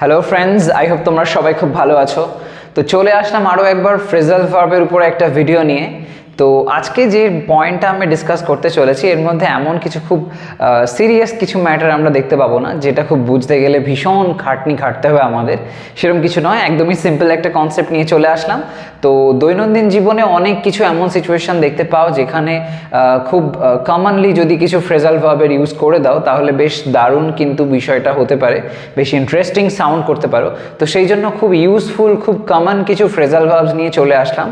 Hello friends, I hope তোমরা সবাই খুব ভালো আছো। তো চলে আসলাম আরও একবার ফ্রেজাল ভার্বের উপর একটা ভিডিও নিয়ে। তো আজকে যে পয়েন্টটা আমি ডিসকাস করতে চলেছি এর মধ্যে এমন কিছু খুব সিরিয়াস কিছু ম্যাটার আমরা দেখতে পাবো না, যেটা খুব বুঝতে গেলে ভীষণ খাটতে হবে আমাদের, সেরকম কিছু নয়। একদমই সিম্পল একটা কনসেপ্ট নিয়ে চলে আসলাম। তো দৈনন্দিন জীবনে অনেক কিছু এমন সিচুয়েশন দেখতে পাও যেখানে খুব কমনলি যদি কিছু ফ্রেজাল ভার্বের ইউজ করে দাও তাহলে বেশ দারুণ কিন্তু বিষয়টা হতে পারে, বেশ ইন্টারেস্টিং সাউন্ড করতে পারো। তো সেই জন্য খুব ইউজফুল, খুব কমন কিছু ফ্রেজাল ভার্বস নিয়ে চলে আসলাম।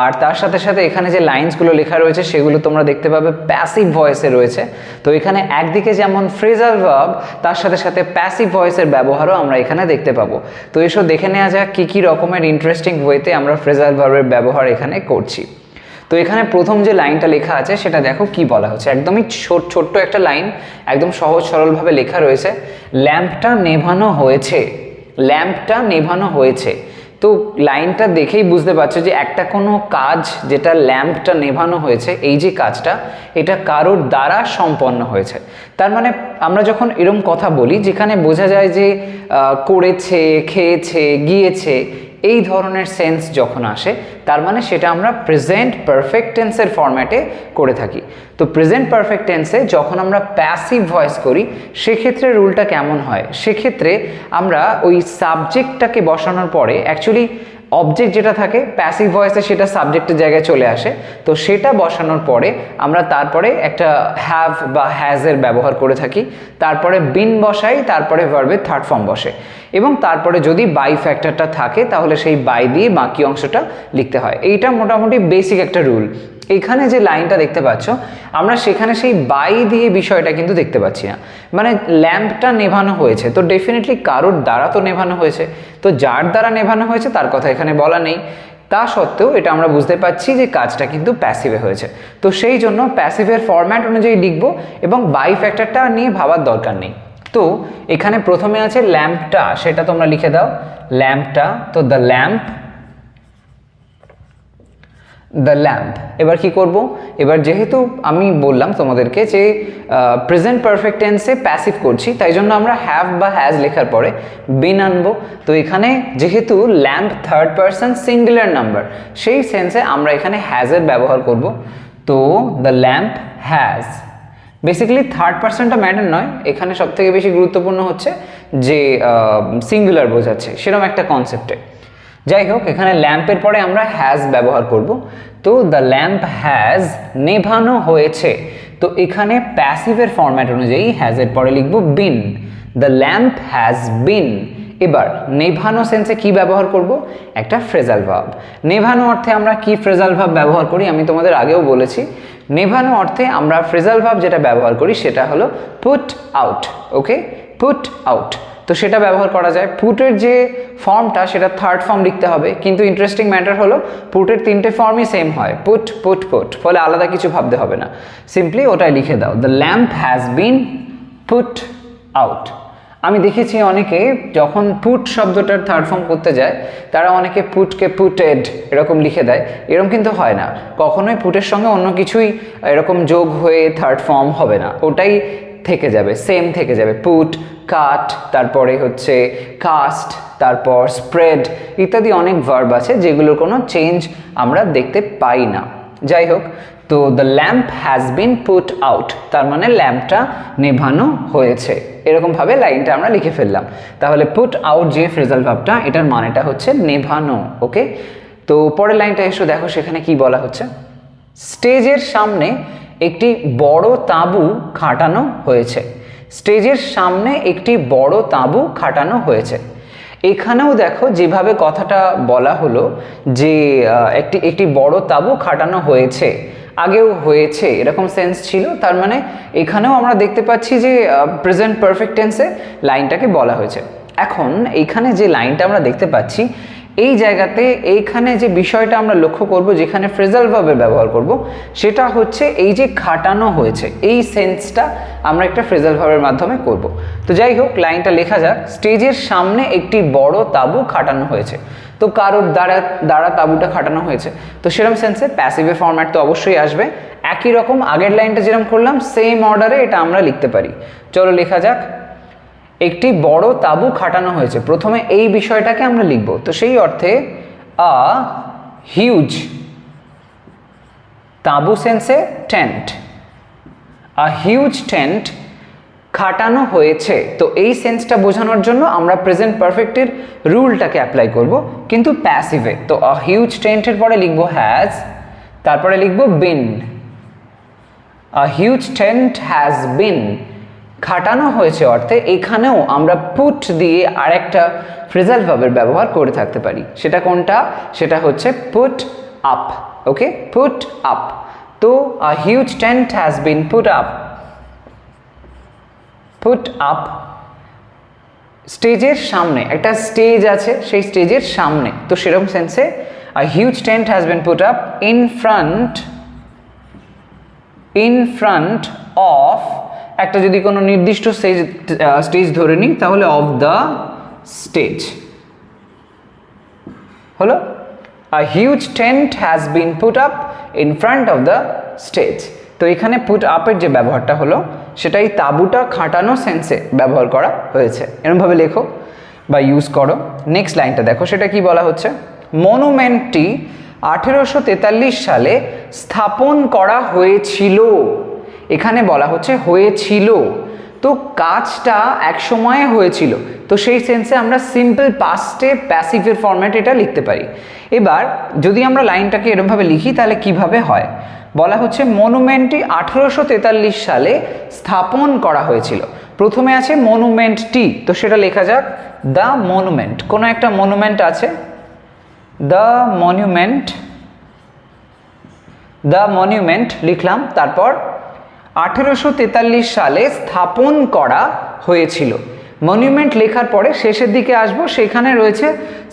আর তার সাথে সাথে এখানে যে লাইন্সগুলো লেখা রয়েছে সেগুলো তোমরা দেখতে পাবে প্যাসিভ ভয়েসে রয়েছে। তো এখানে একদিকে যেমন ফ্রেজাল ভার্ব, তার সাথে সাথে প্যাসিভ ভয়েসের ব্যবহারও আমরা এখানে দেখতে পাবো। তো এসব দেখে নেওয়া যাক কী রকমের ইন্টারেস্টিং ওয়েতে আমরা ফ্রেজাল ভার্বের ব্যবহার এখানে করছি। তো এখানে প্রথম যে লাইনটা লেখা আছে সেটা দেখো কি বলা হচ্ছে। একদমই ছোট্ট একটা লাইন, একদম সহজ সরলভাবে লেখা রয়েছে, ল্যাম্পটা নেভানো হয়েছে। ল্যাম্পটা নেভানো হয়েছে। তো লাইনটা দেখেই বুঝতে পারছো যে একটা কোনো কাজ যেটা ল্যাম্পটা নেভানো হয়েছে, এই যে কাজটা এটা কারোর দ্বারা সম্পন্ন হয়েছে। তার মানে আমরা যখন এরকম কথা বলি যেখানে বোঝা যায় যে করেছে, খেয়েছে, গিয়েছে, এই ধরনের সেন্স যখন আসে তার মানে সেটা আমরা প্রেজেন্ট পারফেক্ট টেন্সের ফরম্যাটে করে থাকি। তো প্রেজেন্ট পারফেক্ট টেন্সে যখন আমরা প্যাসিভ ভয়েস করি সেক্ষেত্রে রুলটা কেমন হয়, সেক্ষেত্রে আমরা ওই সাবজেক্টটাকে বসানোর পরে অ্যাকচুয়ালি অবজেক্ট যেটা থাকে প্যাসিভ ভয়েসে সেটা সাবজেক্টের জায়গায় চলে আসে। তো সেটা বসানোর পরে আমরা তারপরে একটা হ্যাভ বা হ্যাজের ব্যবহার করে থাকি, তারপরে বিন বসাই, তারপরে ভার্বের থার্ড ফর্ম বসে, এবং তারপরে যদি বাই ফ্যাক্টরটা থাকে তাহলে সেই বাই দিয়ে বাকি অংশটা লিখতে হয়। এইটা মোটামুটি বেসিক একটা রুল। এখানে যে লাইনটা দেখতে পাচ্ছ আমরা সেখানে সেই বাই দিয়ে বিষয়টা কিন্তু দেখতে পাচ্ছি না। মানে ল্যাম্পটা নেভানো হয়েছে, তো ডেফিনেটলি কারোর দ্বারা তো নেভানো হয়েছে, তো যার দ্বারা নেভানো হয়েছে তার কথা এখানে বলা নেই। তা সত্ত্বেও এটা আমরা বুঝতে পারছি যে কাজটা কিন্তু প্যাসিভে হয়েছে। তো সেই জন্য প্যাসিভের ফরম্যাট অনুযায়ী লিখবো এবং বাই ফ্যাক্টরটা নিয়ে ভাবার দরকার নেই। তো এখানে প্রথমে আছে ল্যাম্পটা, সেটা তোমরা লিখে দাও ল্যাম্পটা। তো দ্য ল্যাম্প, দ্য ল্যাম্প। এবার কি করব, এবার যেহেতু আমি বললাম তোমাদেরকে যে প্রেজেন্ট পারফেক্ট টেন্সে প্যাসিভ করছি, তাই জন্য আমরা হ্যাভ বা হ্যাজ লেখার পরে বিন আনবো। তো এখানে যেহেতু lamp third person singular number, সেই সেন্সে আমরা এখানে হ্যাজের ব্যবহার করব। তো the lamp has, basically third পারসনটা ম্যাটার নয়, এখানে সব থেকে বেশি গুরুত্বপূর্ণ হচ্ছে যে সিঙ্গুলার বোঝাচ্ছে সেরকম একটা কনসেপ্টে। যাই হোক, এখানে ল্যাম্পের পরে আমরা হ্যাজ ব্যবহার করব। তো দ্য ল্যাম্প হ্যাজ নেভানো হয়েছে। তো এখানে প্যাসিভের ফরম্যাট অনুযায়ী হ্যাজের পরে লিখব বিন, দ্য ল্যাম্প হ্যাজ বিন। এবার নেভানো সেন্সে কি ব্যবহার করব, একটা ফ্রেজাল ভার্ব। নেভানো অর্থে আমরা কি ফ্রেজাল ভার্ব ব্যবহার করি আমি তোমাদের আগেও বলেছি। নেভানো অর্থে আমরা ফ্রেজাল ভার্ব যেটা ব্যবহার করি সেটা হলো পুট আউট। ওকে, পুট আউট। তো সেটা ব্যবহার করা যায়। পুটের যে ফর্মটা সেটা থার্ড ফর্ম লিখতে হবে, কিন্তু ইন্টারেস্টিং ম্যাটার হলো পুটের তিনটে ফর্মই সেম হয়, পুট পুট পুট, ফলে আলাদা কিছু ভাবতে হবে না, সিম্পলি ওটাই লিখে দাও, the lamp has been put out. আমি দেখেছি অনেকে যখন পুট শব্দটার থার্ড ফর্ম করতে যায় তারা অনেকে পুটকে পুটেড এরকম লিখে দেয়, এরকম কিন্তু হয় না কখনোই। পুটের সঙ্গে অন্য কিছুই এরকম যোগ হয়ে থার্ড ফর্ম হবে না, ওটাই থেকে যাবে, সেম থেকে যাবে। পুট, কাট, তারপরে হচ্ছে কাস্ট, তারপর স্প্রেড ইত্যাদি অনেক ভার্ব আছে যেগুলোর কোনো চেঞ্জ আমরা দেখতে পাই না। যাই হোক, তো the lamp has been put out, তার মানে ল্যাম্পটা নেভানো হয়েছে, এরকমভাবে লাইনটা আমরা লিখে ফেললাম। তাহলে পুট আউট যে ফ্রেজাল ভার্বটা, এটার মানেটা হচ্ছে নেভানো। ওকে, তো পরের লাইনটা এসো, দেখো সেখানে কি বলা হচ্ছে। স্টেজের সামনে একটি বড় তাঁবু খাটানো হয়েছে। স্টেজের সামনে একটি বড় তাঁবু খাটানো হয়েছে। এখানেও দেখো যেভাবে কথাটা বলা হলো যে একটি বড় তাঁবু খাটানো হয়েছে, আগেও হয়েছে এরকম সেন্স ছিল, তার মানে এখানেও আমরা দেখতে পাচ্ছি যে প্রেজেন্ট পারফেক্ট টেন্সে লাইনটাকে বলা হয়েছে। এখন এইখানে যে লাইনটা আমরা দেখতে পাচ্ছি এই জায়গাতে এইখানে যে বিষয়টা আমরা লক্ষ্য করব, যেখানে ফ্রেজাল ভার্বের ব্যবহার করব, সেটা হচ্ছে এই যে খাটানো হয়েছে, এই সেন্সটা আমরা একটা ফ্রেজাল ভার্বের মাধ্যমে করব। তো যাই হোক, লাইনটা লেখা যাক, স্টেজের সামনে একটি বড় তাঁবু খাটানো হয়েছে। তো কারোর দ্বারা তাঁবুটা খাটানো হয়েছে, তো সেরকম সেন্সে প্যাসিভের ফরম্যাট তো অবশ্যই আসবে। একই রকম আগের লাইনটা যেরকম করলাম সেম অর্ডারে এটা আমরা লিখতে পারি। চলো লেখা যাক, একটি বড় তাঁবু খাটানো হয়েছে, প্রথমে এই বিষয়টাকে আমরা লিখব। তো সেই অর্থে আ হিউজ, তাঁবু সেন্সে টেন্ট, আ হিউজ টেন্ট খাটানো হয়েছে। তো এই সেন্সটা বোঝানোর জন্য আমরা প্রেজেন্ট পারফেক্টের রুলটাকে অ্যাপ্লাই করব, কিন্তু প্যাসিভে। তো আ হিউজ টেন্টের পরে লিখব হ্যাজ, তারপরে লিখব been. A huge tent has been খাটানো হয়েছে অর্থে এখানেও আমরা পুট দিয়ে আরেকটা ফ্রেজাল ভার্বের ব্যবহার করে থাকতে পারি। সেটা কোনটা? সেটা হচ্ছে পুট আপ। ওকে, পুট আপ। তো আ huge tent has been put up. Put up স্টেজের সামনে, একটা স্টেজ আছে সেই স্টেজের সামনে, তো সেরকম সেন্সে a huge tent has been put up in front of, একটা যদি কোনো নির্দিষ্ট স্টেজ ধরে নিই তাহলে অফ দ্য স্টেজ হলো আ huge tent has been put up in front of the stage. তো এখানে পুট আপের যে ব্যবহারটা হলো সেটাই তাঁবুটা খাটানো সেন্সে ব্যবহার করা হয়েছে, এরকমভাবে লেখো বা ইউজ করো। নেক্সট লাইনটা দেখো, সেটা কি বলা হচ্ছে? মনুমেন্টটি 1843 সালে স্থাপন করা হয়েছিল। এখানে বলা হচ্ছে হয়েছিল, তো কাজটা এক সময়ে হয়েছিল, তো সেই সেন্সে আমরা সিম্পল পাস্টে প্যাসিভের ফরম্যাট এটা লিখতে পারি। এবার যদি আমরা লাইনটাকে এরকমভাবে লিখি তাহলে কিভাবে হয়? বলা হচ্ছে মনুমেন্টটি 1843 সালে স্থাপন করা হয়েছিল। প্রথমে আছে মনুমেন্টটি, তো সেটা লেখা যাক দ্য মনুমেন্ট। কোনো একটা মনুমেন্ট আছে, দ্য মনুমেন্ট লিখলাম, তারপর 1843 সালে স্থাপন করা হয়েছিল। মনুমেন্ট লেখার পরে শেষের দিকে আসবো, সেখানে রয়েছে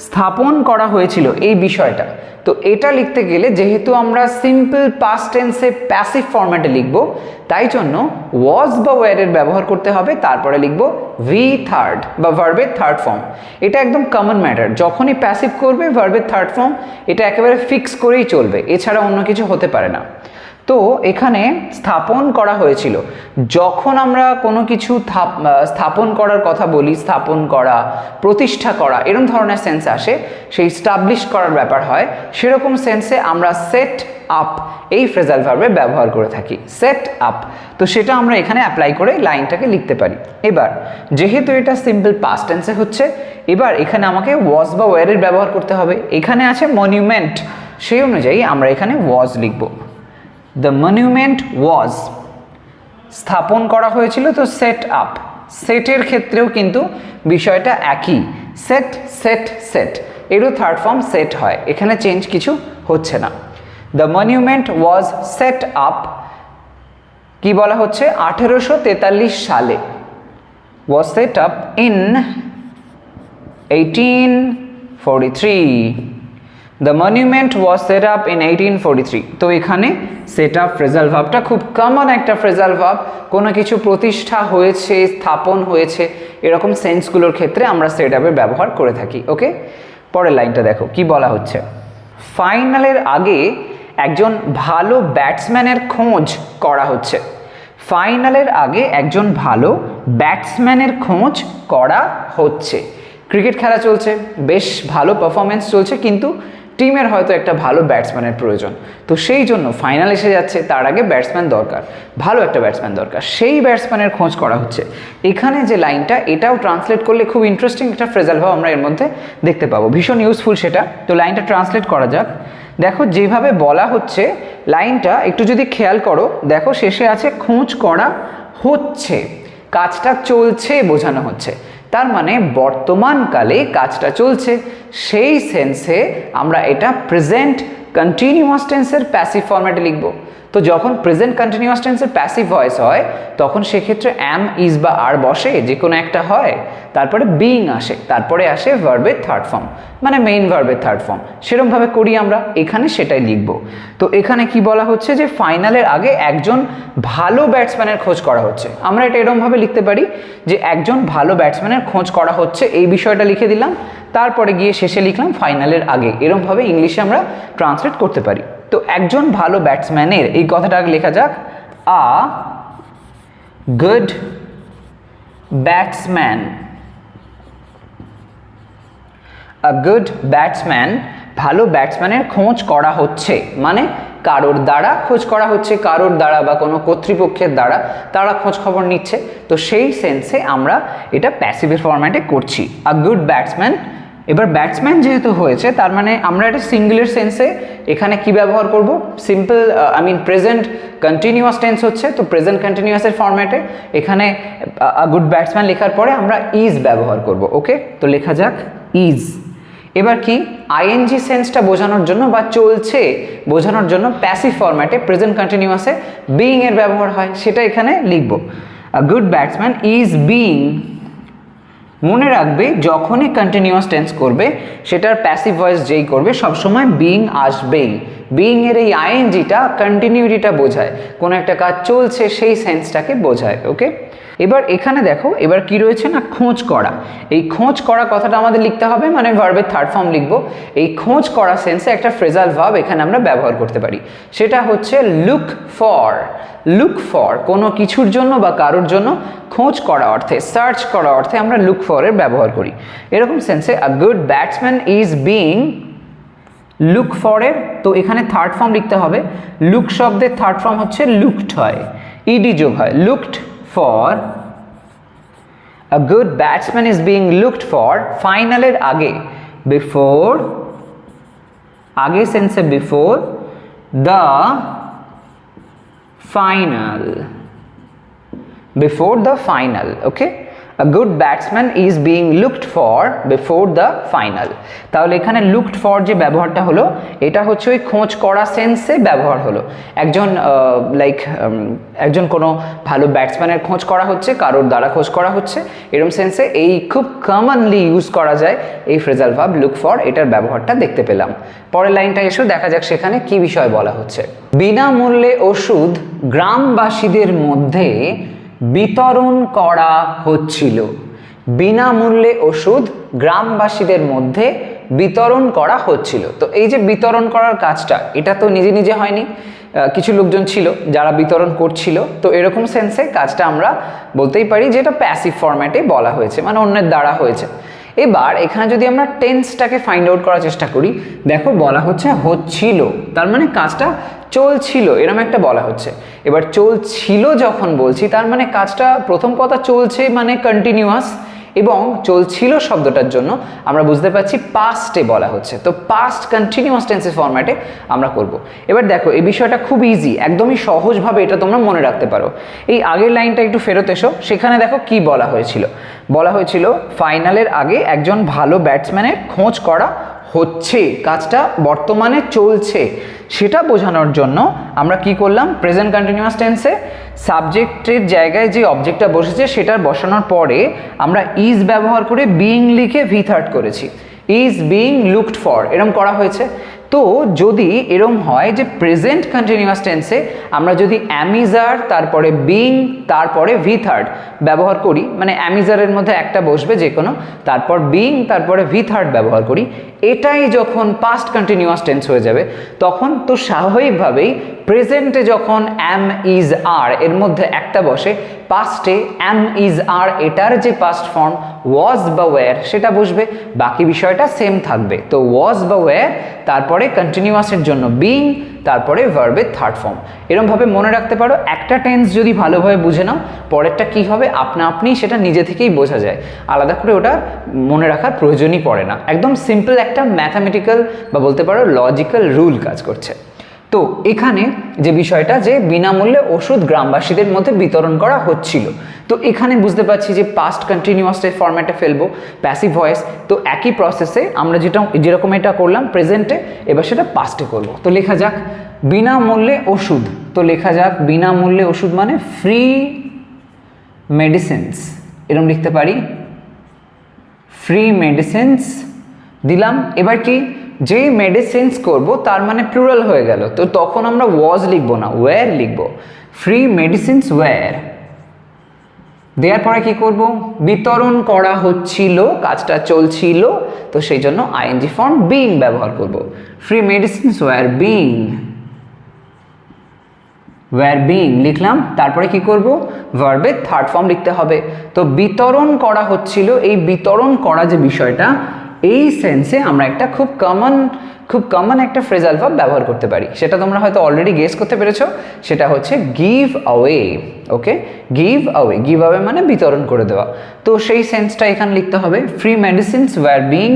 স্থাপন করা হয়েছিল এই বিষয়টা। তো এটা লিখতে গেলে যেহেতু আমরা সিম্পল পাস্ট টেন্সে প্যাসিভ ফরম্যাটে লিখব, তাই জন্য ওয়াজ বা ওয়্যারের ব্যবহার করতে হবে, তারপরে লিখব ভি থার্ড বা ভার্বের থার্ড ফর্ম। এটা একদম কমন ম্যাটার, যখনই প্যাসিভ করবে ভার্বের থার্ড ফর্ম এটা একেবারে ফিক্স করেই চলবে, এছাড়া অন্য কিছু হতে পারে না। তো এখানে স্থাপন করা হয়েছিল, যখন আমরা কোনো কিছু স্থাপন করার কথা বলি, স্থাপন করা, প্রতিষ্ঠা করা, এরকম ধরনের সেন্স আসে, সেই স্টাবলিশ করার ব্যাপার হয়, সেরকম সেন্সে আমরা সেট আপ এই ফ্রেজাল ভার্বের ব্যবহার করে থাকি, সেট আপ। তো সেটা আমরা এখানে অ্যাপ্লাই করে লাইনটাকে লিখতে পারি। এবার যেহেতু এটা সিম্পল পাস্ট টেন্সে হচ্ছে, এবার এখানে আমাকে ওয়াজ বা ওয়্যারের ব্যবহার করতে হবে। এখানে আছে মনিউমেন্ট, সেই অনুযায়ী আমরা এখানে ওয়াজ লিখব। দ্য মনিউমেন্ট ওয়াজ, স্থাপন করা হয়েছিল, তো সেট আপ। সেটের ক্ষেত্রেও কিন্তু বিষয়টা একই, সেট সেট সেট, এরও থার্ড ফর্ম সেট হয়, এখানে চেঞ্জ কিছু হচ্ছে না। The monument was set up, কি বলা হচ্ছে? 1843 সালে, was set up in 1843। The monument was set up in 1843। তো এখানে সেট আপ ফ্রেজাল ভার্বটা খুব কমন একটা ফ্রেজাল ভার্ব, কোনো কিছু প্রতিষ্ঠা হয়েছে, স্থাপন হয়েছে, এরকম সেন্সগুলোর ক্ষেত্রে আমরা সেট আপের ব্যবহার করে থাকি। ওকে, পরের লাইনটা দেখো কি বলা হচ্ছে। ফাইনালের আগে একজন ভালো ব্যাটসম্যানের খোঁজ করা হচ্ছে। ফাইনালের আগে একজন ভালো ব্যাটসম্যানের খোঁজ করা হচ্ছে। ক্রিকেট খেলা চলছে, বেশ ভালো পারফরমেন্স চলছে, কিন্তু টিমের হয়তো একটা ভালো ব্যাটসম্যানের প্রয়োজন, তো সেই জন্য ফাইনাল এসে যাচ্ছে, তার আগে ব্যাটসম্যান দরকার, ভালো একটা ব্যাটসম্যান দরকার, সেই ব্যাটসম্যানের খোঁজ করা হচ্ছে। এখানে যে লাইনটা, এটাও ট্রান্সলেট করলে খুব ইন্টারেস্টিং একটা ফ্রেজাল ভার্ব আমরা এর মধ্যে দেখতে পাবো, ভীষণ ইউজফুল সেটা। তো লাইনটা ট্রান্সলেট করা যাক। দেখো যেভাবে বলা হচ্ছে লাইনটা একটু যদি খেয়াল করো, দেখো শেষে আছে খোঁজ করা হচ্ছে, কাজটা চলছে বোঝানো হচ্ছে, তার মানে বর্তমানকালে কাজটা চলছে, সেই সেন্সে আমরা এটা প্রেজেন্ট কন্টিনিউয়াস টেন্সের প্যাসিভ ফরম্যাটে লিখব। তো যখন প্রেজেন্ট কন্টিনিউয়াস টেন্সের প্যাসিভ ভয়েস হয় তখন সেক্ষেত্রে অ্যাম, ইজ বা আর বসে, যে কোনো একটা হয়, তারপরে বিইং আসে, তারপরে আসে ভার্বের থার্ড ফর্ম, মানে মেইন ভার্বের থার্ড ফর্ম, সেরকমভাবে করি আমরা, এখানে সেটাই লিখব। তো এখানে কি বলা হচ্ছে যে ফাইনালের আগে একজন ভালো ব্যাটসম্যানের খোঁজ করা হচ্ছে, আমরা এটা এরকমভাবে লিখতে পারি যে একজন ভালো ব্যাটসম্যানের খোঁজ করা হচ্ছে, এই বিষয়টা লিখে দিলাম, তারপরে গিয়ে শেষে লিখলাম ফাইনালের আগে, এরকমভাবে ইংলিশে আমরা ট্রান্সলেট করতে পারি। তো একজন ভালো ব্যাটসম্যানের এই কথাটা লেখা যাক, আ গুড ব্যাটসম্যান, আ গুড ব্যাটসম্যান, ভালো ব্যাটসম্যানের খোঁজ করা হচ্ছে, মানে কারোর দ্বারা খোঁজ করা হচ্ছে, কারোর দ্বারা বা কোনো কর্তৃপক্ষের দ্বারা তারা খোঁজ খবর নিচ্ছে। তো সেই সেন্সে আমরা এটা প্যাসিভের ফরম্যাটে করছি, আ গুড ব্যাটসম্যান। এবার ব্যাটসম্যান যেহেতু হয়েছে তার মানে আমরা এটা সিঙ্গুলার সেন্সে এখানে কি ব্যবহার করব, সিম্পল প্রেজেন্ট কন্টিনিউয়াস টেন্স হচ্ছে, তো প্রেজেন্ট কন্টিনিউয়াসের ফরম্যাটে এখানে আ গুড ব্যাটসম্যান লেখার পরে আমরা ইজ ব্যবহার করব। ওকে, তো লেখা যাক ইজ। এবার কি আইএনজি সেন্সটা বোঝানোর জন্য বা চলছে বোঝানোর জন্য প্যাসিভ ফরম্যাটে প্রেজেন্ট কন্টিনিউয়াসে বিইং এর ব্যবহার হয়, সেটা এখানে লিখব। আ গুড ব্যাটসম্যান ইজ বিইং। মনে রাখবে যখনই কন্টিনিউয়াস টেন্স করবে সেটার প্যাসিভ ভয়েস যেই করবে সবসময় বিইং আসবেই। বিইং এর এই আইএনজিটা কন্টিনিউটিটা বোঝায়, কোনো একটা কাজ চলছে সেই সেন্সটাকে বোঝায়। ওকে, এবার এখানে দেখো এবার কি রয়েছে না, খোঁজ করা। এই খোঁজ করা কথাটা আমাদের লিখতে হবে, মানে ভার্বের থার্ড ফর্ম লিখব। এই খোঁজ করা সেন্সে একটা ফ্রেজাল ভার্ব এখানে আমরা ব্যবহার করতে পারি, সেটা হচ্ছে লুক ফর। লুক ফর কোনো কিছুর জন্য বা কারোর জন্য খোঁজ করা অর্থে, সার্চ করা অর্থে আমরা লুক ফর এর ব্যবহার করি। এরকম সেন্সে a good batsman is being look for এর, তো এখানে থার্ড ফর্ম লিখতে হবে। লুক শব্দের থার্ড ফর্ম হচ্ছে লুকড হয়, ইডি যোগ হয়, looked for. A good batsman is being looked for, ফাইনালের আগে, বিফোর, আগে সেন্সে before the final, before the final. Okay, a good batsman is being looked for before the final। তাহলে এখানে looked for যে ব্যবহারটা হলো এটা হচ্ছে ওই খোঁজ করা সেন্সে ব্যবহার হলো। একজন কোনো ভালো ব্যাটসম্যানের খোঁজ করা হচ্ছে, কারোর দ্বারা খোঁজ করা হচ্ছে, এরকম সেন্সে এই খুব কমনলি ইউজ করা যায় এই ফ্রেজাল ভার্ব লুক ফর, এটার ব্যবহারটা দেখতে পেলাম। পরের লাইনটা এসো দেখা যাক সেখানে কি বিষয় বলা হচ্ছে। বিনামূল্যে ওষুধ গ্রামবাসীদের মধ্যে বিতরণ করা হচ্ছিল। বিনামূল্যে ওষুধ গ্রামবাসীদের মধ্যে বিতরণ করা হচ্ছিল। তো এই যে বিতরণ করার কাজটা এটা তো নিজে নিজে হয়নি, কিছু লোকজন ছিল যারা বিতরণ করছিল। তো এরকম সেন্সে কাজটা আমরা বলতেই পারি যে এটা প্যাসিভ ফরম্যাটে বলা হয়েছে, মানে অন্যের দ্বারা হয়েছে। এবার এখানে যদি আমরা টেন্সটাকে ফাইন্ড আউট করার চেষ্টা করি, দেখো বলা হচ্ছে হচ্ছিল, তার মানে কাজটা চলছিল এরকম একটা বলা হচ্ছে। এবার চলছিল যখন বলছি তার মানে কাজটা প্রথম কথা চলছে মানে কন্টিনিউয়াস, এবং চলছিল শব্দটার জন্য আমরা বুঝতে পারছি পাস্টে বলা হচ্ছে, তো পাস্ট কন্টিনিউয়াস টেন্সের ফরম্যাটে আমরা করব। এবার দেখো এই বিষয়টা খুব ইজি, একদমই সহজভাবে এটা তোমরা মনে রাখতে পারো। এই আগের লাইনটা একটু ফেরত এসো, সেখানে দেখো কি বলা হয়েছিল। বলা হয়েছিল ফাইনালের আগে একজন ভালো ব্যাটসম্যানের খোঁজ করা হচ্ছে, কাজটা বর্তমানে চলছে, সেটা বোঝানোর জন্য আমরা কি করলাম, প্রেজেন্ট কন্টিনিউয়াস টেন্সে সাবজেক্টের জায়গায় যে অবজেক্টটা বসেছে সেটা বসানোর পরে আমরা ইজ ব্যবহার করে বিইং লিখে ভি থার্ড করেছি, ইজ বিইং লুকড ফর এরম করা হয়েছে। তো যদি এরম হয় যে প্রেজেন্ট কন্টিনিউয়াস টেন্সে আমরা যদি অ্যামিজার তারপরে বিইং তারপরে ভি থার্ড ব্যবহার করি, মানে অ্যামিজারের মধ্যে একটা বসবে যে কোনো, তারপর বিইং তারপরে ভি থার্ড ব্যবহার করি, এটাই যখন পাস্ট কন্টিনিউয়াস টেন্স হয়ে যাবে তখন তো স্বাভাবিকভাবেই প্রেজেন্টে যখন অ্যাম ইজ আর এর মধ্যে একটা বসে, পাস্টে অ্যাম ইজ আর এটার যে পাস্ট ফর্ম ওয়াজ বা ওয়্যার সেটা বসবে, বাকি বিষয়টা সেম থাকবে। তো ওয়াজ বা ওয়্যার তারপরে কন্টিনিউয়াসের জন্য বিইং তারপরে ভার্বের থার্ড ফর্ম, এরমভাবে মনে রাখতে পারো। একটা টেন্স যদি ভালোভাবে বুঝে নাও পরেরটা কী হবে আপনা আপনি সেটা নিজে থেকেই বোঝা যায়, আলাদা করে ওটা মনে রাখার প্রয়োজনই পড়ে না, একদম সিম্পল একটা ম্যাথামেটিক্যাল বা বলতে পারো লজিক্যাল রুল কাজ করছে। তো এখানে যে বিষয়টা যে বিনামূল্যে ওষুধ গ্রামবাসীদের মধ্যে বিতরণ করা হচ্ছিল, তো এখানে বুঝতে পারছি যে পাস্ট কন্টিনিউয়াসের ফরম্যাটে ফেলবো প্যাসিভ ভয়েস, তো একই প্রসেসে আমরা যেরকম এটা করলাম প্রেজেন্টে এবার সেটা পাস্টে করব। তো লেখা যাক বিনামূল্যে ওষুধ, তো লেখা যাক বিনামূল্যে ওষুধ মানে ফ্রি মেডিসিনস, এরকম লিখতে পারি, ফ্রি মেডিসিনস দিলাম। এবার কি যে মেডিসিনস করব তার মানে প্লুরাল হয়ে গেল, তো তখন আমরা ওয়াজ লিখবো না ওয়্যার লিখবো, ফ্রি মেডিসিনস ওয়্যার। দেওয়ার পরে কি করব, বিতরণ করা হচ্ছিল, কাজটা চলছিল, তো সেই জন্য আইএনজি ফর্ম বিইং ব্যবহার করব, free medicines were being were being লিখলাম, তারপরে কি করব, ভার্বের থার্ড ফর্ম লিখতে হবে। তো বিতরণ করা হচ্ছিল, এই বিতরণ করা যে বিষয়টা, এই সেন্সে আমরা একটা খুব কমন একটা ফ্রেজাল ভার্ব ব্যবহার করতে পারি। সেটা তোমরা হয়তো অলরেডি গেস করতে পেরেছো, সেটা হচ্ছে গিভ অ্যাওয়ে। ওকে, গিভ অ্যাওয়ে মানে বিতরণ করে দেওয়া। তো সেই সেন্সটা এখানে লিখতে হবে, free medicines were being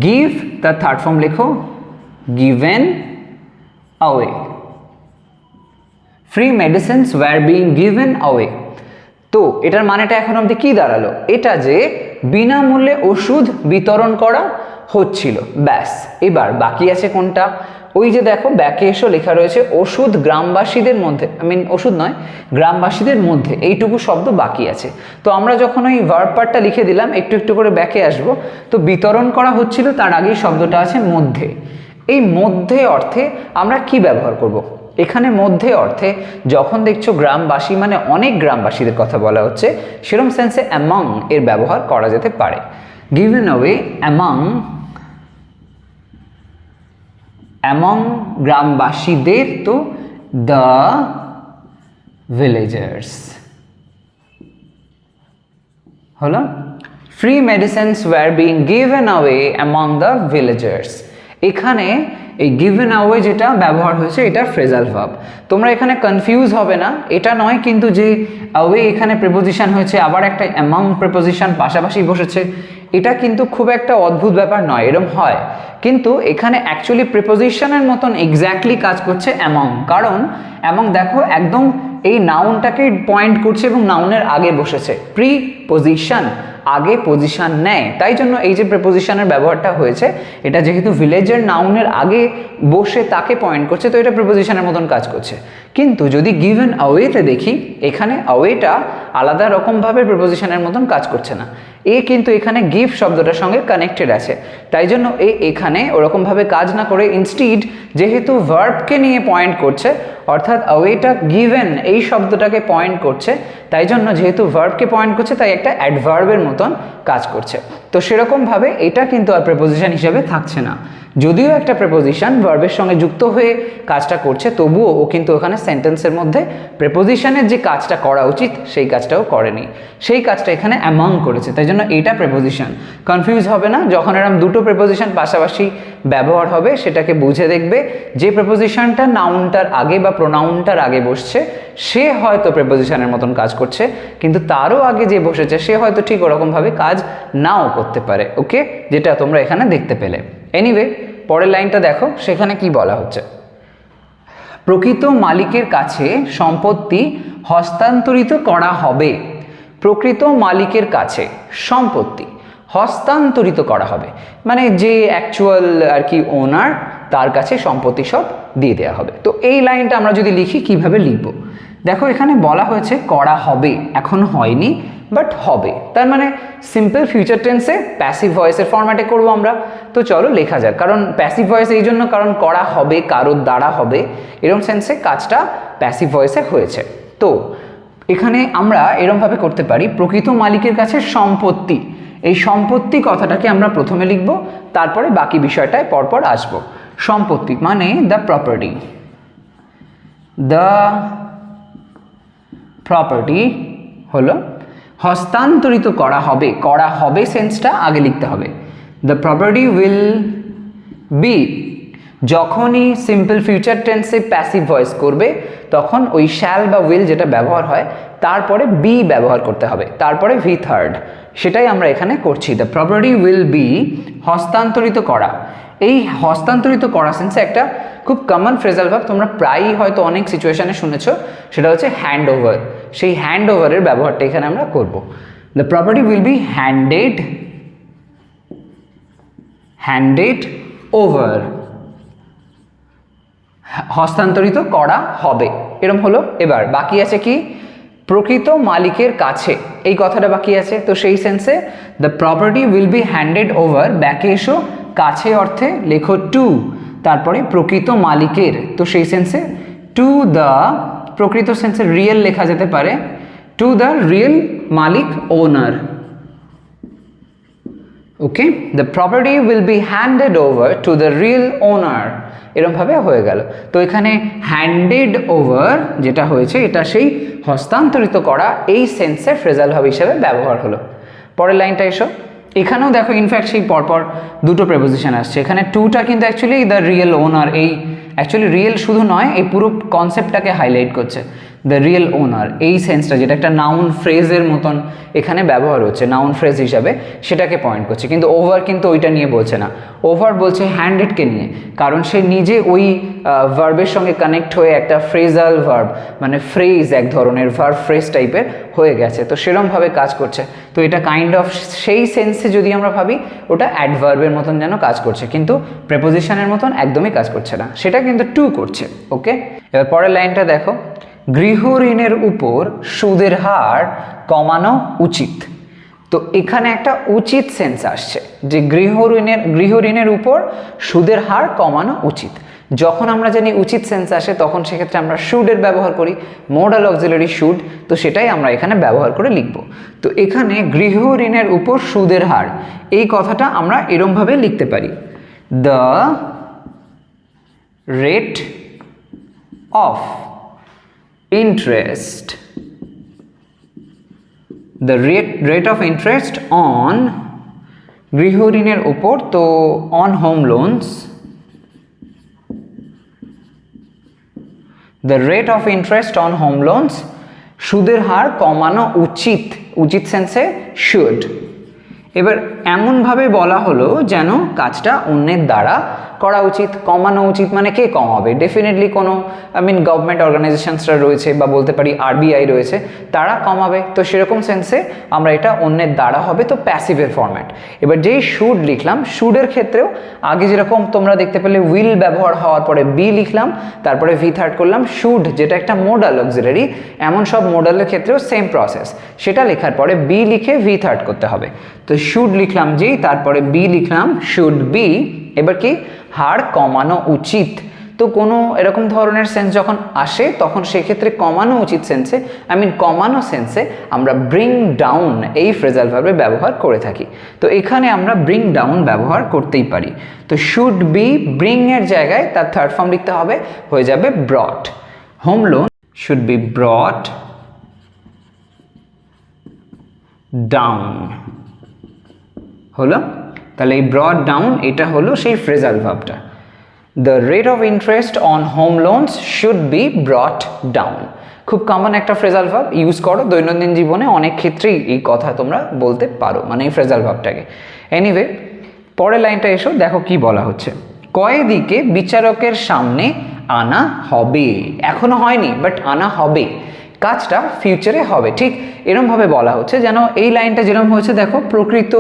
give, তার থার্ড ফর্ম লেখো given away. Free medicines were being given away. তো এটার মানেটা এখন অবধি কি দাঁড়ালো, এটা যে বিনামূল্যে ওষুধ বিতরণ করা হচ্ছিল, ব্যাস। এবার বাকি আছে কোনটা, ওই যে দেখো ব্যাকে এসো লেখা রয়েছে ওষুধ গ্রামবাসীদের মধ্যে, ওষুধ নয় গ্রামবাসীদের মধ্যে, এইটুকু শব্দ বাকি আছে। তো আমরা যখন ওই ভার্ব পার্টটা লিখে দিলাম, একটু একটু করে ব্যাকে আসবো। তো বিতরণ করা হচ্ছিল, তার আগেই শব্দটা আছে মধ্যে। এই মধ্যে অর্থে আমরা কি ব্যবহার করব, এখানে মধ্যে অর্থে যখন দেখছো গ্রামবাসী মানে অনেক গ্রামবাসীদের কথা বলা হচ্ছে, সেরকম সেন্সে অ্যামং এর ব্যবহার করা যেতে পারে। গিভেন অ্যাওয়ে অ্যামং গ্রামবাসীদের, তো দ্য ভিলেজার্স হলো। Free medicines were being given away among the villagers. এখানে এই গিভেন অ্যাওয়ে যেটা ব্যবহার হয়েছে, এটা ফ্রেজাল ভার্ব। তোমরা এখানে কনফিউজ হবে না, এটা নয় কিন্তু যে অ্যাওয়ে এখানে প্রিপোজিশন হয়েছে, আবার একটা অ্যামং প্রিপোজিশন পাশাপাশি বসেছে, এটা কিন্তু খুব একটা অদ্ভুত ব্যাপার নয়, এরম হয়। কিন্তু এখানে অ্যাকচুয়ালি প্রিপোজিশনের মতন এক্স্যাক্টলি কাজ করছে অ্যামং, কারণ অ্যামং দেখো একদম এই নাউনটাকে পয়েন্ট করছে এবং নাউনের আগে বসেছে, প্রিপোজিশন আগে পজিশন নেয়, তাই জন্য এই যে প্রিপোজিশনের ব্যবহারটা হয়েছে, এটা যেহেতু ভিলেজের নাউনের আগে বসে তাকে পয়েন্ট করছে, তো এটা প্রিপোজিশনের মতন কাজ করছে। কিন্তু যদি গিভেন অ্যাওয়েতে দেখি, এখানে অ্যাওয়েটা আলাদা রকমভাবে প্রিপোজিশনের মতন কাজ করছে না, এ কিন্তু এখানে গিভ শব্দটার সঙ্গে কানেক্টেড আছে, তাই জন্য এখানে ওরকমভাবে কাজ না করে ইনস্টিড যেহেতু ভার্বকে নিয়ে পয়েন্ট করছে, অর্থাৎ অ্যাওয়েটা গিভেন এই শব্দটাকে পয়েন্ট করছে, তাই জন্য যেহেতু ভার্বকে পয়েন্ট করছে তাই একটা অ্যাডভার্বের মতন কাজ করছে। তো সেরকমভাবে এটা কিন্তু আর প্রিপোজিশন হিসেবে থাকছে না, যদিও একটা প্রিপোজিশন ভার্বের সঙ্গে যুক্ত হয়ে কাজটা করছে, তবুও ও কিন্তু ওখানে সেন্টেন্সের মধ্যে প্রিপোজিশনের যে কাজটা করা উচিত সেই কাজটাও করেনি, সেই কাজটা এখানে অ্যামং করেছে, তাই জন্য এইটা প্রিপোজিশন। কনফিউজ হবে না, যখন এরকম দুটো প্রিপোজিশন পাশাপাশি ব্যবহার হবে সেটাকে বুঝে দেখবে, যে প্রিপোজিশনটা নাউনটার আগে বা প্রোনাউনটার আগে বসছে সে হয়তো প্রিপোজিশনের মতন কাজ করছে, কিন্তু তারও আগে যে বসেছে সে হয়তো ঠিক ওরকমভাবে কাজ নাও করতে পারে। ওকে, যেটা তোমরা এখানে দেখতে পেলে। এনিওয়ে, পরের লাইনটা দেখো, সেখানে কি বলা হচ্ছে, প্রকৃত মালিকের কাছে সম্পত্তি হস্তান্তরিত করা হবে। প্রকৃত মালিকের কাছে সম্পত্তি হস্তান্তরিত করা হবে, মানে যে অ্যাকচুয়াল আর কি ওনার, তার কাছে সম্পত্তি সব দিয়ে দেওয়া হবে। তো এই লাইনটা আমরা যদি লিখি কিভাবে লিখব, দেখো এখানে বলা হয়েছে করা হবে, এখন হয়নি বাট হবে, তার মানে সিম্পল ফিউচার টেন্সে প্যাসিভ ভয়েসের ফরম্যাটে করব আমরা। তো চলো লেখা যাক, কারণ প্যাসিভ ভয়েস এই জন্য, কারণ করা হবে কারোর দ্বারা হবে, এরকম সেন্সে কাজটা প্যাসিভ ভয়েসে হয়েছে। তো এখানে আমরা এরমভাবে করতে পারি, প্রকৃত মালিকের কাছে সম্পত্তি, এই সম্পত্তি কথাটাকে আমরা প্রথমে লিখব, তারপরে বাকি বিষয়টায় পরপর আসব। সম্পত্তি মানে দ্য প্রপার্টি, দ্য প্রপার্টি হলো হস্তান্তরিত করা হবে, করা হবে সেন্সটা আগে লিখতে হবে। দ্য প্রপার্টি উইল বি, যখনই সিম্পল ফিউচার টেন্সে প্যাসিভ ভয়েস করবে তখন ওই শ্যাল বা উইল যেটা ব্যবহার হয় তারপরে বি ব্যবহার করতে হবে, তারপরে ভি থার্ড, সেটাই আমরা এখানে করছি। দ্য প্রপার্টি উইল বি হস্তান্তরিত করা, এই হস্তান্তরিত করা সেন্সে একটা খুব কমন ফ্রেজাল ভার্ব তোমরা প্রায়ই হয়তো অনেক সিচুয়েশনে শুনেছো, সেটা হচ্ছে হ্যান্ড ওভার। সেই হ্যান্ড ওভারের ব্যবহারটা এখানে আমরা করব। The property will be handed over, হস্তান্তরিত করা হবে, এরম হলো। এবার বাকি আছে কি, প্রকৃত মালিকের কাছে, এই কথাটা বাকি আছে। তো সেই সেন্সে the property will be handed over, ব্যাকে এসো, কাছে অর্থে লেখো টু, তারপরে প্রকৃত মালিকের, তো সেই সেন্সে টু দ্য, প্রকৃত সেন্সে রিয়েল লেখা যেতে পারে, টু দ্য রিয়েল মালিক owner, okay, the property will be handed over to the real owner, এরমভাবে হয়ে গেল। তো এখানে হ্যান্ডেড ওভার যেটা হয়েছে এটা সেই হস্তান্তরিত করা, এই সেন্সের ফ্রেজাল ভাব হিসেবে ব্যবহার হলো। পরের লাইনটা এসো, এখানেও দেখো ইনফ্যাক্ট সেই পরপর দুটো প্রেপোজিশন আসছে। এখানে টুটা কিন্তু অ্যাকচুয়ালি দ্য রিয়েল ওনার, এই অ্যাকচুয়ালি রিয়েল শুধু নয়, এই পুরো কনসেপ্টটাকে হাইলাইট করছে। দ্য রিয়েল ওনার এই সেন্সটা যেটা একটা নাউন ফ্রেজের মতন এখানে ব্যবহার হচ্ছে, নাউন ফ্রেজ হিসাবে, সেটাকে পয়েন্ট করছে। কিন্তু ওভার কিন্তু ওইটা নিয়ে বলছে না, ওভার বলছে হ্যান্ডেডকে নিয়ে, কারণ সে নিজে ওই ভার্বের সঙ্গে কানেক্ট হয়ে একটা ফ্রেজাল ভার্ব, মানে ফ্রেজ এক ধরনের ভার্ব ফ্রেজ টাইপের হয়ে গেছে, তো সেরমভাবে কাজ করছে। তো এটা কাইন্ড অফ সেই সেন্সে যদি আমরা ভাবি ওটা অ্যাডভার্বের মতন যেন কাজ করছে, কিন্তু প্রেপোজিশনের মতন একদমই কাজ করছে না, সেটা কিন্তু টু করছে। ওকে, এবার পরের লাইনটা দেখো, গৃহ ঋণের উপর সুদের হার কমানো উচিত। তো এখানে একটা উচিত সেন্স আসছে যে গৃহ ঋণের উপর সুদের হার কমানো উচিত। যখন আমরা জানি উচিত সেন্স আসে তখন সেক্ষেত্রে আমরা শুডের ব্যবহার করি, মোডাল অক্সিলারি শুড, তো সেটাই আমরা এখানে ব্যবহার করে লিখব। তো এখানে গৃহ ঋণের উপর সুদের হার, এই কথাটা আমরা এরমভাবে লিখতে পারি, the rate of interest, the rate of interest on গৃহ ঋণের উপর, তো on home loans, the rate of interest on home loans, সুদের হার কমানো উচিত, উচিত সেন্সে should। এবার এমনভাবে বলা হলো যেন কাজটা অন্যের দ্বারা করা উচিত। কমানো উচিত মানে কে কমাবে? ডেফিনেটলি কোনো গভর্নমেন্ট অর্গানাইজেশনসরা রয়েছে, বা বলতে পারি আরবিআই রয়েছে, তারা কমাবে। তো সেরকম সেন্সে আমরা এটা অন্যের দ্বারা হবে, তো প্যাসিভের ফরম্যাট। এবার যেই শুড লিখলাম, শুডের ক্ষেত্রেও আগে যেরকম তোমরা দেখতে পেলে উইল ব্যবহার হওয়ার পরে বি লিখলাম, তারপরে ভি থার্ড করলাম। শুড যেটা একটা মোডাল অক্সিলারি, এমন সব মোডালের ক্ষেত্রেও সেম প্রসেস, সেটা লেখার পরে বি লিখে ভি থার্ড করতে হবে। তো শুড লিখলাম যেই, তারপরে বি লিখলাম শুড বি। এবার কি, হার কমানো উচিত। তো কোনো এরকম ধরনের সেন্স যখন আসে তখন সেক্ষেত্রে কমানো উচিত সেন্সে, কমানো সেন্সে আমরা ব্রিং ডাউন এই ফ্রেজাল ভার্বের ব্যবহার করে থাকি। তো এখানে আমরা ব্রিং ডাউন ব্যবহার করতেই পারি। তো শুড বি, ব্রিং এর জায়গায় তার থার্ড ফর্ম লিখতে হবে, হয়ে যাবে brought. Home loan should be brought down, হলো। তাহলে এই ব্রট ডাউন এটা হলো সেই ফ্রেজাল ভার্বটা। The rate of interest on home loans should be brought down, খুব কমন একটা ফ্রেজাল ভার্ব, ইউজ করো দৈনন্দিন জীবনে, অনেক ক্ষেত্রেই এই কথা তোমরা বলতে পারো, মানে এই ফ্রেজাল ভার্বটাকে। এনিওয়ে, পরের লাইনটা এসো, দেখো কি বলা হচ্ছে, কয়েদিকে বিচারকের সামনে আনা হবে। এখনো হয়নি, বাট আনা হবে, কাজটা ফিউচারে হবে। ঠিক এরমভাবে বলা হচ্ছে যেন এই লাইনটা যেরকম হয়েছে, দেখো, প্রকৃত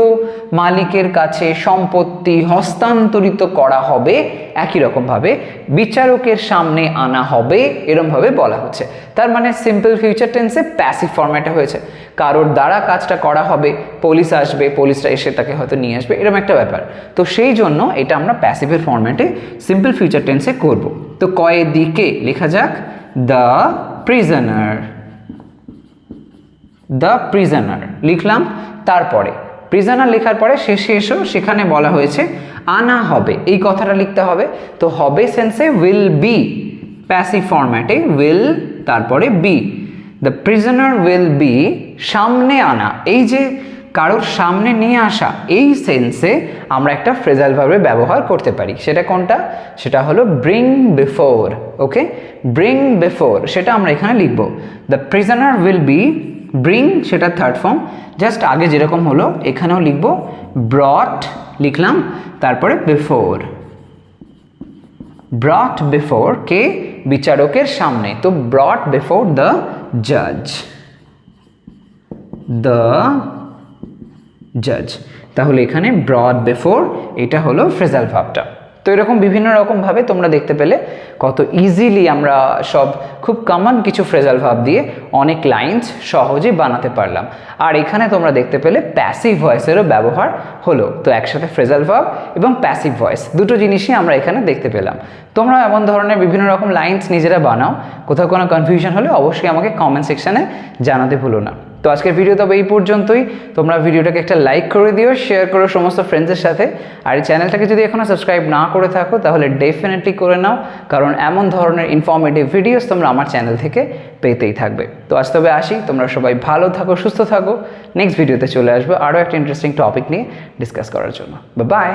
মালিকের কাছে সম্পত্তি হস্তান্তরিত করা হবে, একই রকমভাবে বিচারকের সামনে আনা হবে, এরমভাবে বলা হচ্ছে। তার মানে সিম্পল ফিউচার টেন্সে প্যাসিভ ফরম্যাটে হয়েছে, কারোর দ্বারা কাজটা করা হবে, পুলিশ আসবে, পুলিশরা এসে তাকে হয়তো নিয়ে আসবে, এরকম একটা ব্যাপার। তো সেই জন্য এটা আমরা প্যাসিভের ফরম্যাটে সিম্পল ফিউচার টেন্সে করব। তো কয়েদিকে লেখা যাক দ্য প্রিজনার, দ্য প্রিজনার লিখলাম। তারপরে প্রিজনার লেখার পরে শেষে এসো, সেখানে বলা হয়েছে আনা হবে, এই কথাটা লিখতে হবে। তো হবে সেন্সে উইল বি, প্যাসিভ ফরম্যাটে উইল তারপরে be, the prisoner will be সামনে আনা, এই যে কারোর সামনে নিয়ে আসা, এই সেন্সে আমরা একটা ফ্রেজাল ভার্বের ব্যবহার করতে পারি। সেটা কোনটা? সেটা হলো ব্রিং বিফোর। ওকে, ব্রিং বিফোর সেটা আমরা এখানে লিখব। The prisoner will B, bring সেটা থার্ড ফর্ম, জাস্ট আগে যেরকম হলো এখানেও লিখব, ব্রট লিখলাম, তারপরে বিফোর, ব্রট বিফোর কে? বিচারকের সামনে। তো ব্রট বিফোর দ্য জাজ, দ্য জাজ। তাহলে এখানে ব্রট বিফোর এটা হলো ফ্রেজাল ভার্বটা। তো এরকম বিভিন্ন রকমভাবে তোমরা দেখতে পেলে কত ইজিলি আমরা সব খুব কমন কিছু ফ্রেজাল ভার্ব দিয়ে অনেক লাইন্স সহজে বানাতে পারলাম। আর এখানে তোমরা দেখতে পেলে প্যাসিভ ভয়েসেরও ব্যবহার হলো। তো একসাথে ফ্রেজাল ভার্ব এবং প্যাসিভ ভয়েস দুটো জিনিসই আমরা এখানে দেখতে পেলাম। তোমরা এমন ধরনের বিভিন্ন রকম লাইন্স নিজেরা বানাও। কোথাও কোনো কনফিউশন হলে অবশ্যই আমাকে কমেন্ট সেকশানে জানাতে ভুলো না। তো আজকের ভিডিও তবে এই পর্যন্তই। তোমরা ভিডিওটাকে একটা লাইক করে দিও, শেয়ার করো সমস্ত ফ্রেন্ডসের সাথে। আর এই চ্যানেলটাকে যদি এখনও সাবস্ক্রাইব না করে থাকো তাহলে ডেফিনেটলি করে নাও, কারণ এমন ধরনের ইনফরমেটিভ ভিডিওস তোমরা আমার চ্যানেল থেকে পেতেই থাকবে। তো আজ তবে আসি, তোমরা সবাই ভালো থাকো, সুস্থ থাকো। নেক্সট ভিডিওতে চলে আসবো আরও একটা ইন্টারেস্টিং টপিক নিয়ে ডিসকাস করার জন্য। বাই।